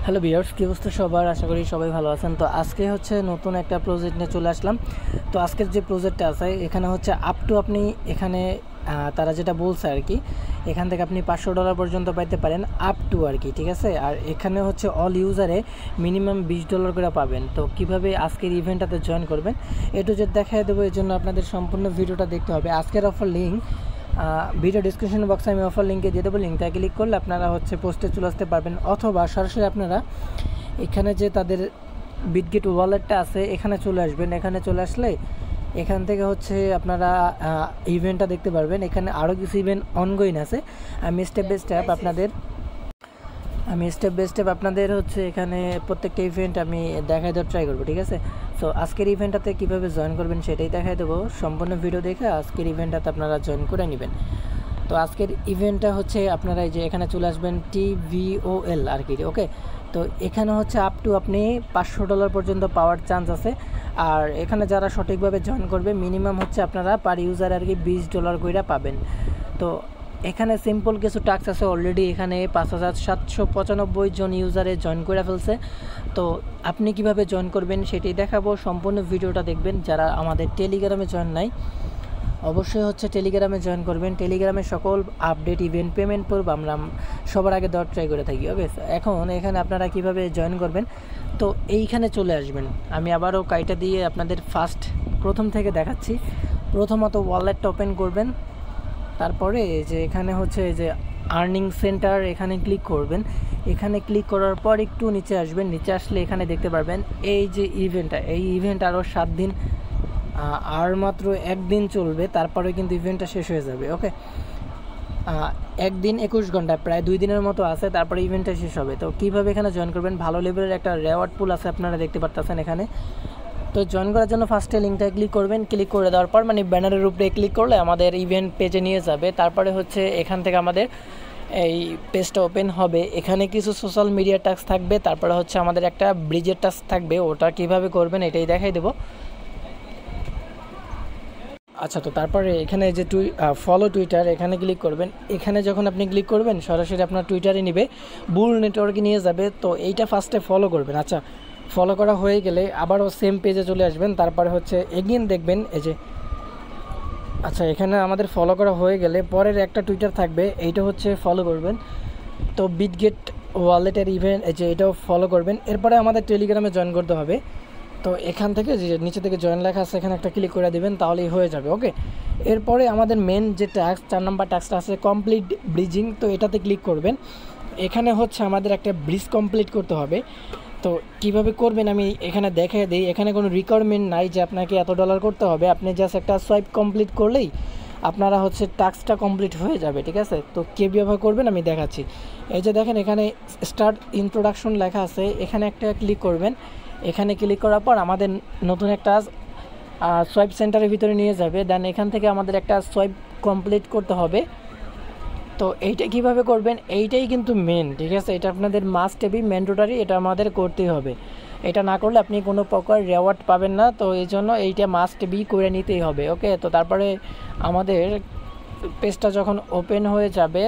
Hello viewers, কী অবস্থা সবার? আশা করি সবাই ভালো আছেন। তো আজকে হচ্ছে নতুন একটা প্রজেক্ট নিয়ে চলে আসলাম। তো আজকের যে প্রজেক্টটা আছে এখানে হচ্ছে আপ টু আপনি এখানে তারা যেটা বলছে আর কি, এখান থেকে আপনি $500 পর্যন্ত পাইতে পারেন আপ টু আর কি, ঠিক আছে। আর এখানে হচ্ছে অল ইউজারে মিনিমাম $20 করে পাবেন। তো কীভাবে আজকের ইভেন্টটাতে জয়েন করবেন টু জেড দেখাই দেবো। এর জন্য আপনাদের সম্পূর্ণ ভিডিওটা দেখতে হবে। আজকের অফার লিঙ্ক ভিডিও ডিসক্রিপশন বক্সে আমি অফার লিঙ্কে দিয়ে দেবো। লিঙ্কটা ক্লিক করলে আপনারা হচ্ছে পোস্টে চলে আসতে পারবেন, অথবা সরাসরি আপনারা এখানে যে তাদের বিটগেট ওয়ালেটটা আছে এখানে চলে আসবেন। এখানে চলে আসলে এখান থেকে হচ্ছে আপনারা ইভেন্টটা দেখতে পারবেন। এখানে আরও কিছু ইভেন্ট অনগোয়িং আছে। আমি স্টেপ বাই স্টেপ আপনাদের হচ্ছে এখানে প্রত্যেকটা ইভেন্ট আমি দেখাই দেওয়ার ট্রাই করবো, ঠিক আছে। সো আজকের ইভেন্টটাতে কীভাবে জয়েন করবেন সেটাই দেখাই দেবো। সম্পূর্ণ ভিডিও দেখে আজকের ইভেন্টটাতে আপনারা জয়েন করে নেবেন। তো আজকের ইভেন্টটা হচ্ছে আপনারা এই যে এখানে চলে আসবেন TVOL আর কি, ওকে। তো এখানে হচ্ছে আপ টু আপনি $500 পর্যন্ত পাওয়ার চান্স আছে। আর এখানে যারা সঠিকভাবে জয়েন করবে মিনিমাম হচ্ছে আপনারা পার ইউজার আর কি $20 করে পাবেন। তো এখানে সিম্পল কিছু টাস্ক আছে। অলরেডি এখানে 5795 জন ইউজারে জয়েন করে ফেলছে। তো আপনি কিভাবে জয়েন করবেন সেটাই দেখাবো। সম্পূর্ণ ভিডিওটা দেখবেন। যারা আমাদের টেলিগ্রামে জয়েন নাই অবশ্যই হচ্ছে টেলিগ্রামে জয়েন করবেন। টেলিগ্রামে সকল আপডেট ইভেন্ট পেমেন্ট পূর্ব আমরা সবার আগে দেওয়ার ট্রাই করে থাকি, ওকে। এখন এখানে আপনারা কিভাবে জয়েন করবেন, তো এইখানে চলে আসবেন। আমি আবারও কাইটা দিয়ে আপনাদের প্রথম থেকে দেখাচ্ছি। প্রথমত ওয়ালেটটা ওপেন করবেন, তারপরে যে এখানে হচ্ছে যে আর্নিং সেন্টার এখানে ক্লিক করবেন। এখানে ক্লিক করার পর একটু নিচে আসবেন। নিচে আসলে এখানে দেখতে পারবেন এই যে ইভেন্ট আরও 7 দিন আর মাত্র 1 দিন চলবে, তারপরে কিন্তু ইভেন্টটা শেষ হয়ে যাবে, ওকে। 1 দিন 21 ঘন্টা, প্রায় 2 দিনের মতো আছে, তারপরে ইভেন্টটা শেষ হবে। তো কীভাবে এখানে জয়েন করবেন, ভালো লেভেলের একটা রেওয়ার্ড পুল আছে আপনারা দেখতে পাচ্ছেন এখানে। তো জয়েন করার জন্য ফার্স্টে লিঙ্কটা ক্লিক করবেন। ক্লিক করে দেওয়ার পর মানে ব্যানারের উপরে ক্লিক করলে আমাদের ইভেন্ট পেজে নিয়ে যাবে। তারপরে হচ্ছে এখান থেকে আমাদের এই পেজটা ওপেন হবে। এখানে কিছু সোশ্যাল মিডিয়া টাস্ক থাকবে, তারপরে হচ্ছে আমাদের একটা ব্রিজের টাস্ক থাকবে। ওটা কিভাবে করবেন এটাই দেখাই দেবো। আচ্ছা, তো তারপরে এখানে যে ফলো টুইটার এখানে ক্লিক করবেন। এখানে যখন আপনি ক্লিক করবেন সরাসরি আপনার টুইটারে নিবে, বুল নেটওয়ার্কে নিয়ে যাবে। তো এইটা ফার্স্টে ফলো করবেন। আচ্ছা, ফলো করা হয়ে গেলে আবারও সেম পেজে চলে আসবেন। তারপরে হচ্ছে এগেইন দেখবেন এই যে, আচ্ছা, এখানে আমাদের ফলো করা হয়ে গেলে পরের একটা টুইটার থাকবে, এইটা হচ্ছে ফলো করবেন। তো বিটগেট ওয়ালেটের ইভেন্ট এই যে এটাও ফলো করবেন। এরপরে আমাদের টেলিগ্রামে জয়েন করতে হবে। তো এখান থেকে যে নিচে থেকে জয়েন লেখা আছে এখানে একটা ক্লিক করে দেবেন, তাহলেই হয়ে যাবে, ওকে। এরপরে আমাদের মেন যে টাস্ক 4 নম্বর টাস্কটা আছে কমপ্লিট ব্রিজিং। তো এটাতে ক্লিক করবেন। এখানে হচ্ছে আমাদের একটা ব্রিজ কমপ্লিট করতে হবে। তো কিভাবে করবেন আমি এখানে দেখিয়ে দিই। এখানে কোনো রিকোয়ারমেন্ট নাই যে আপনাকে এত ডলার করতে হবে। আপনি জাস্ট একটা সোয়াইপ কমপ্লিট করলেই আপনারা হচ্ছে টাস্কটা কমপ্লিট হয়ে যাবে, ঠিক আছে। তো কীভাবে করবেন আমি দেখাচ্ছি। এই যে দেখেন এখানে স্টার্ট ইন্ট্রোডাকশন লেখা আছে, এখানে একটা ক্লিক করবেন। এখানে ক্লিক করার পর আমাদের নতুন একটা সোয়াইপ সেন্টারের ভিতরে নিয়ে যাবে। দেন এখান থেকে আমাদের একটা সোয়াইপ কমপ্লিট করতে হবে। তো এইটা কিভাবে করবেন এইটাই কিন্তু মেন, ঠিক আছে। এটা আপনাদের মাস্ট বি ম্যান্ডেটরি, এটা আমাদের করতেই হবে। এটা না করলে আপনি কোনো প্রকার রেওয়ার্ড পাবেন না। তো এই জন্য এইটা মাস্ট বি করে নিতেই হবে, ওকে। তো তারপরে আমাদের পেজটা যখন ওপেন হয়ে যাবে,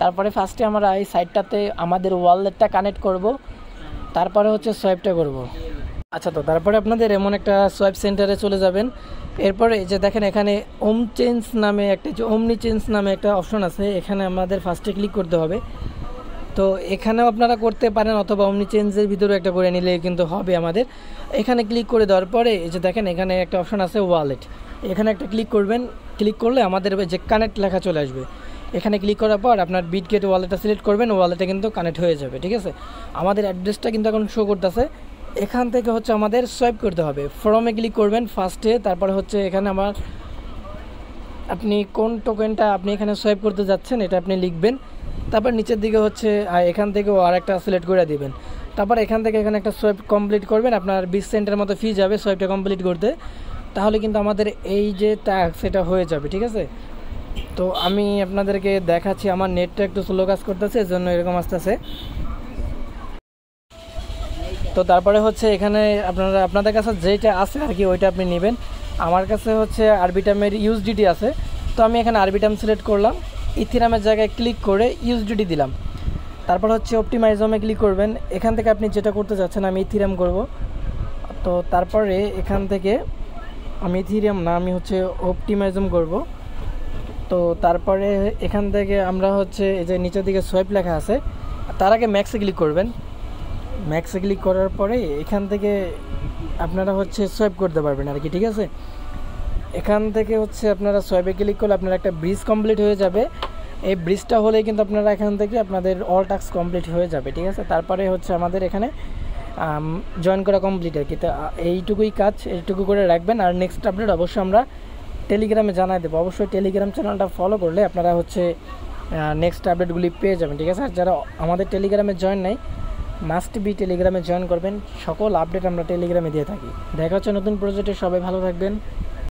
তারপরে ফার্স্টে আমরা এই সাইটটাতে আমাদের ওয়ালেটটা কানেক্ট করব, তারপরে হচ্ছে সোয়াইপটা করব। আচ্ছা, তো তারপরে আপনাদের এমন একটা সোয়াইপ সেন্টারে চলে যাবেন। এরপরে যে দেখেন এখানে ওমনি চেঞ্জ নামে একটা অপশন আছে, এখানে আমাদের ফার্স্টে ক্লিক করতে হবে। তো এখানেও আপনারা করতে পারেন, অথবা ওমনি চেঞ্জের ভিতরে একটা করে নিলে কিন্তু হবে আমাদের। এখানে ক্লিক করে দেওয়ার পরে এই যে দেখেন এখানে একটা অপশন আছে ওয়ালেট, এখানে একটা ক্লিক করবেন। ক্লিক করলে আমাদের যে কানেক্ট লেখা চলে আসবে। এখানে ক্লিক করার পর আপনার বিটগেট ওয়ালেটটা সিলেক্ট করবেন, ওয়ালেটে কিন্তু কানেক্ট হয়ে যাবে, ঠিক আছে। আমাদের অ্যাড্রেসটা কিন্তু এখন শো করতেছে। এখান থেকে হচ্ছে আমাদের সোয়াইপ করতে হবে। ফর্মে ক্লিক করবেন ফার্স্টে, তারপরে হচ্ছে এখানে আপনি কোন টোকেনটা আপনি এখানে সোয়াইপ করতে যাচ্ছেন এটা আপনি লিখবেন। তারপর নিচের দিকে হচ্ছে এখান থেকেও আর একটা সিলেক্ট করে দিবেন। তারপর এখান থেকে এখানে একটা সোয়াইপ কমপ্লিট করবেন। আপনার 20 সেন্টের মতো ফি যাবে সোয়াইপটা কমপ্লিট করতে। তাহলে কিন্তু আমাদের এই যে টাস্ক সেটা হয়ে যাবে, ঠিক আছে। তো আমি আপনাদেরকে দেখাচ্ছি, আমার নেটটা একটু স্লো কাজ করতেছে, এর জন্য এরকম আসতেছে। তো তারপরে হচ্ছে এখানে আপনাদের কাছে যেটা আছে আর কি ওইটা আপনি নেবেন। আমার কাছে হচ্ছে আরবিটামের ইউএসডিটি আছে। তো আমি এখানে আরবিটাম সিলেক্ট করলাম, ইথিরামের জায়গায় ক্লিক করে ইউএসডিটি দিলাম। তারপর হচ্ছে অপটিমাইজমে ক্লিক করবেন। এখান থেকে আপনি যেটা করতে চাচ্ছেন, আমি ইথিরিয়াম করব। তো তারপরে এখান থেকে আমি ইথিরিয়াম না, আমি হচ্ছে অপটিমাইজম করব। তো তারপরে এখান থেকে আমরা হচ্ছে এই যে নিচের দিকে সোয়াইপ লেখা আছে, তার আগে ম্যাক্সে ক্লিক করবেন। ম্যাক্সে ক্লিক করার পরে এখান থেকে আপনারা হচ্ছে সোয়াইপ করতে পারবেন আর কি, ঠিক আছে। এখান থেকে হচ্ছে আপনারা সোয়াইপে ক্লিক করলে আপনার একটা ব্রিজ কমপ্লিট হয়ে যাবে। এই ব্রিজটা হলেই কিন্তু আপনারা এখান থেকে আপনাদের অল টাস্ক কমপ্লিট হয়ে যাবে, ঠিক আছে। তারপরে হচ্ছে আমাদের এখানে জয়েন করা কমপ্লিট আর কি। তো এইটুকুই কাজ, এইটুকু করে রাখবেন। আর নেক্সট আপডেট অবশ্যই আমরা টেলিগ্রামে জানাই দেবো। অবশ্যই টেলিগ্রাম চ্যানেলটা ফলো করলে আপনারা হচ্ছে নেক্সট আপডেটগুলি পেয়ে যাবেন, ঠিক আছে। আর যারা আমাদের টেলিগ্রামে জয়েন নাই, মাস্ট বি টেলিগ্রামে জয়েন করবেন। সকল আপডেট আমরা টেলিগ্রামে দিয়ে থাকি। দেখা হচ্ছে নতুন প্রজেক্টে, সবাই ভালো থাকবেন।